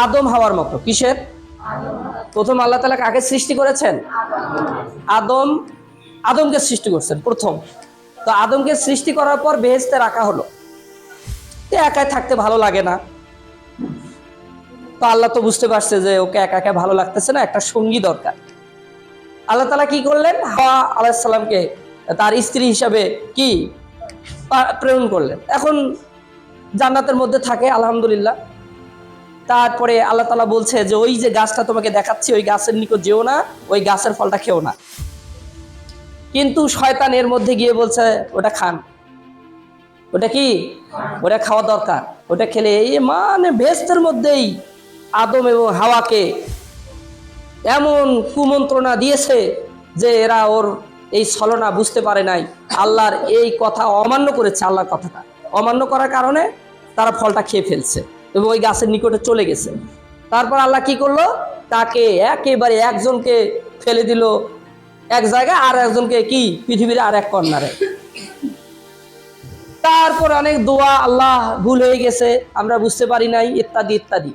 আদম হাওয়ার মতো। কিসের? প্রথম আল্লাহ তাআলা কাকে সৃষ্টি করেছেন? আদমকে সৃষ্টি করছেন প্রথম। তো আদমকে সৃষ্টি করার পর বেহেশতে রাখা হলো। একাই থাকতে ভালো লাগে না, তো আল্লাহ তো বুঝতে পারছে যে ওকে একা একা ভালো লাগতেছে না, একটা সঙ্গী দরকার। আল্লাহ তাআলা কি করলেন? হাওয়া আলাইহিস সালামকে তার স্ত্রী হিসাবে কি প্রেরণ করলেন। এখন জান্নাতের মধ্যে থাকে আলহামদুলিল্লাহ। তারপরে আল্লাহ তাআলা বলছে যে ওই যে গাছটা তোমাকে দেখাচ্ছি, ওই গাছের নিকট যেও না, ওই গাছের ফলটা খেও না। কিন্তু শয়তান এর মধ্যে গিয়ে বলছে ওটা খান। ওটা কি? ওটা খাওয়া দরকার। ওটা খেলে এই মানে বেহেশতের মধ্যেই আদম এবং হাওয়াকে এমন কুমন্ত্রণা দিয়েছে যে এরা ওর এই ছলনা বুঝতে পারে নাই। আল্লাহর এই কথা অমান্য করেছে। আল্লাহর কথাটা অমান্য করার কারণে তারা ফলটা খেয়ে ফেলছে এবং ওই গাছের নিকটে চলে গেছে। তারপর আল্লাহ কি করলো? তাকে একেবারে একজনকে ফেলে দিল এক জায়গায়, আর একজনকে কি পৃথিবীর আর এক কর্নারে। তারপর অনেক দোয়া, আল্লাহ ভুল হয়ে গেছে, আমরা বুঝতে পারি নাই, ইত্যাদি ইত্যাদি।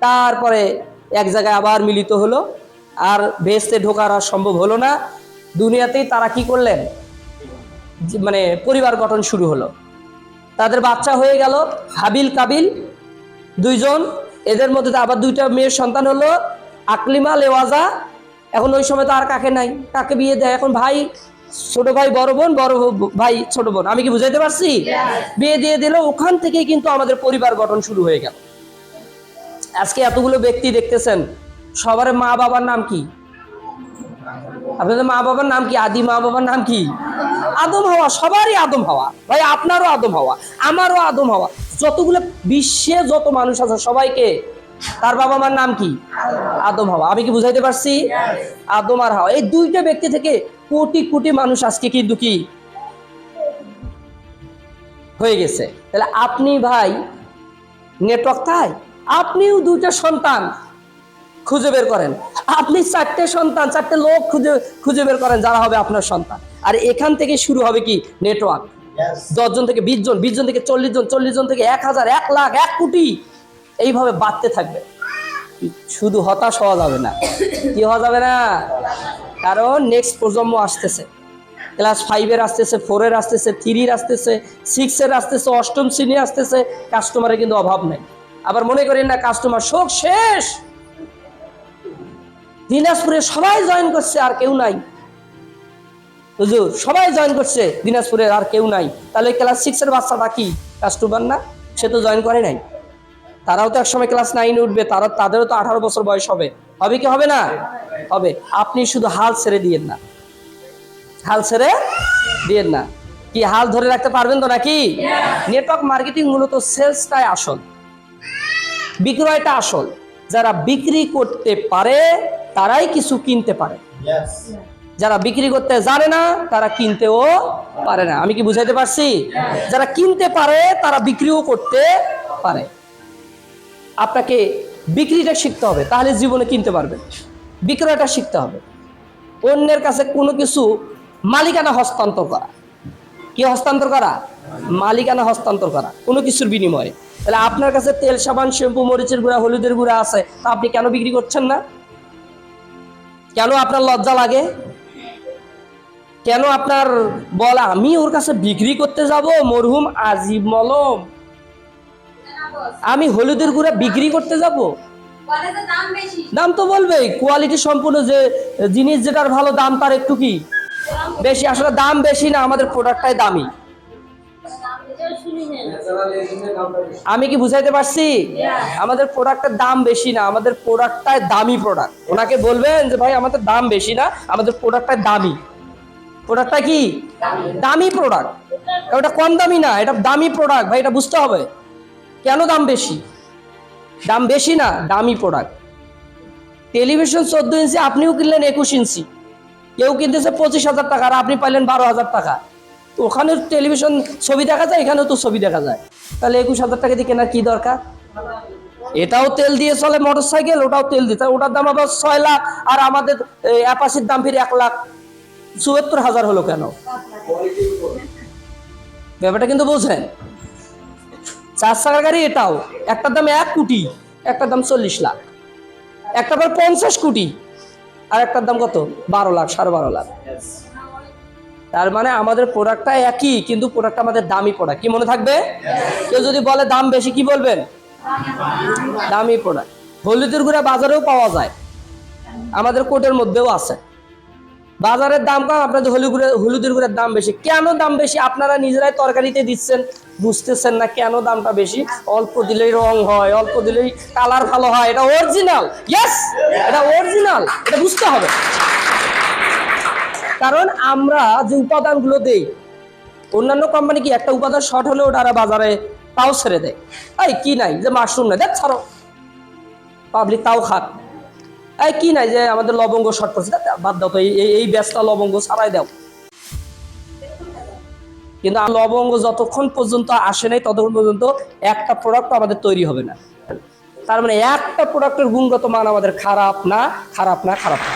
তারপরে এক জায়গায় আবার মিলিত হলো, আর বেহেশতে ঢোকার আর সম্ভব হলো না। দুনিয়াতেই তারা কি করলেন? মানে পরিবার গঠন শুরু হলো, তাদের বাচ্চা হয়ে গেল হাবিল কাবিল দুইজন। এদের মধ্যে আবার দুইটা মেয়ের সন্তান হলো, আকলিমা লেওয়াজা। এখন ওই সময় তো আর কাকে নাই, কাকে বিয়ে দেয়? এখন ভাই ছোট ভাই বড় বোন, বড় ভাই ছোট বোন। আমি কি বুঝাইতে পারছি? বিয়ে দিয়ে দিল। ওখান থেকেই কিন্তু আমাদের পরিবার গঠন শুরু হয়ে গেল। আজকে এতগুলো ব্যক্তি দেখতেছেন, সবার মা বাবার নাম কি? আপনাদের মা বাবার নাম কি? আদি মা বাবার নাম কি? আদম হাওয়া। সবারই আদম হাওয়া। ভাই আপনারও আদম হাওয়া, আমারও আদম হাওয়া। যতগুলো বিশ্বে যত মানুষ আছে সবাইকে তার বাবা মার নাম কি? আদম হাওয়া। আমি কি বুঝাইতে পারছি? আদম আর হাওয়া, এই দুইটা ব্যক্তি থেকে কোটি কোটি মানুষ আজকে কিন্তু কি হয়ে গেছে। তাহলে আপনি ভাই নেটওয়ার্ক তাই আপনিও দুইটা সন্তান খুঁজে বের করেন। আপনি চারটে সন্তান, চারটে লোক খুঁজে বের করেন যারা হবে আপনার সন্তান। আর এখান থেকে শুরু হবে কি নেটওয়ার্ক। 10 জন থেকে 20 জন, 20 জন থেকে 40 জন, 40 জন থেকে 1000, 1 লাখ, 1 কোটি, এইভাবে বাড়তে থাকবে। শুধু হতাশ হওয়া যাবে না। কি হওয়া যাবে না? কারণ নেক্সট প্রজন্ম আসতেছে। ক্লাস 5-এর আসতেছে, 4-এর আসতেছে, 3-এর আসতেছে, 6-এর আসতেছে, 8ম শ্রেণী আসতেছে। কাস্টমারের কিন্তু অভাব নেই। আবার মনে করেন না কাস্টমার শোক শেষ, দিনাজপুরে সবাই জয়েন করছে আর কেউ নাই। হুজুর সবাই জয়েন করছে দিনাজপুরে আর কেউ নাই। তাহলে ক্লাস 6-এর বাচ্চাটা কি কাস্টমার না? সে তো জয়েন করে নাই। তারাও তো একসময় ক্লাস 9-এ উঠবে, তাদেরও তো 18 বছর বয়স হবে। হবে কি হবে না? হবে। আপনি শুধু হাল ছেড়ে দিয়েন না, হাল ছেড়ে দিয়েন না। কি হাল ধরে রাখতে পারবেন তো নাকি? নেটওয়ার্ক মার্কেটিং মূলত সেলসটাই আসল, বিক্রয়টা আসল। যারা বিক্রি করতে পারে তারাই কিছু কিনতে পারে। যারা বিক্রি করতে জানে না তারা কিনতেও পারে না। আমি কি বুঝাইতে পারছি? যারা কিনতে পারে তারা বিক্রিও করতে পারে। আপনাকে বিক্রিটা শিখতে হবে, তাহলে জীবনে কিনতে পারবেন। বিক্রয়টা শিখতে হবে। অন্যের কাছে কোনো কিছু মালিকানা হস্তান্তর করা। কি হস্তান্তর করা? মালিকানা হস্তান্তর করা কোনো কিছুর বিনিময়ে। তাহলে আপনার কাছে তেল, সাবান, শ্যাম্পু, মরিচের গুঁড়া, হলুদের গুঁড়া আছে, তা আপনি কেন বিক্রি করছেন না? কেন আপনার লজ্জা লাগে? কেন আপনার বলা আমি ওর কাছে বিক্রি করতে যাব? মরহুম আজিব মলম, আমি হলুদের গুঁড়া বিক্রি করতে যাব? দাম তো বলবেই, কোয়ালিটি সম্পূর্ণ যে জিনিস যেটার ভালো দাম তার একটু কি বেশি। আসলে দাম বেশি না, আমাদের প্রোডাক্টটাই দামি। আমি কি বুঝাইতে পারছি? আমাদের প্রোডাক্টের দাম বেশি না, আমাদের প্রোডাক্টটাই দামি প্রোডাক্ট। ওনাকে বলবেন যে ভাই আমাদের দাম বেশি না, আমাদের প্রোডাক্টটাই দামি। প্রোডাক্টটা কি দামি প্রোডাক্ট, ওটা কম দামি না, এটা দামি প্রোডাক্ট। ভাই এটা বুঝতে হবে। কেন দাম বেশি? দাম বেশি না, দামি প্রোডাক্ট। টেলিভিশন 14 ইঞ্চি আপনিও কিনলেন 21 ইঞ্চি, কেউ কিনতেছে 25,000 টাকা আর আপনি পাইলেন 12,000 টাকা। তো ওখানে টেলিভিশন ছবি দেখা যায়, এখানেও তো ছবি দেখা যায়। তাহলে 21,000 টাকা দিয়ে কেনার কি দরকার? এটাও তেল দিয়ে চলে মোটরসাইকেল, ওটাও তেল দিতে, ওটার দাম আবার 6 লাখ, আর আমাদের অ্যাপাসির দাম ফিরে 1,74,000 হলো কেন? ব্যাপারটা কিন্তু বুঝলেন। 4 চাকার গাড়ি এটাও একটার দাম 1 কোটি, একটার দাম 40 লাখ, একটা আবার 50 কোটি, আর একটার দাম কত 12 লাখ, 12.5 লাখ। তার মানে আমাদের প্রোডাক্টটা একই, কিন্তু প্রোডাক্টটা আমাদের দামি প্রোডাক্ট। কি মনে থাকবে? কেউ যদি বলে দাম বেশি, কি বলবেন? দামি প্রোডাক্ট। হলুদের গুঁড়া বাজারেও পাওয়া যায়, আমাদের কোর্টের মধ্যেও আছে। বাজারের দাম কম, আপনাদের হলুদের গুঁড়ার দাম বেশি। কেন দাম বেশি? আপনারা নিজেরাই তরকারিতে দিচ্ছেন, বুঝতেছেন না কেন দামটা বেশি। অল্প দিলেই রং হয়, অল্প দিলেই কালার ভালো হয়। এটা অরিজিনাল, ইয়েস, এটা অরিজিনাল, এটা বুঝতে হবে। কারণ আমরা যে উপাদানগুলো দেই, অন্যান্য কোম্পানি কি একটা উপাদান শর্ট হলে ওটা বাজারে তাও ছেড়ে দেয়। এই কি নাই যে মাশরুম নাই, দেখ ছাড়ো, পাবলিক তাও খাক। এই কি নাই যে আমাদের লবঙ্গ শর্ট করছে, বাদ দাও তো, এই ব্যাচটা লবঙ্গ ছাড়াই দাও। কিন্তু লবঙ্গ যতক্ষণ পর্যন্ত আসে নাই, ততক্ষণ পর্যন্ত একটা প্রোডাক্ট আমাদের তৈরি হবে না। তার মানে একটা প্রোডাক্টের গুণগত মান আমাদের খারাপ না, খারাপ না, খারাপ না।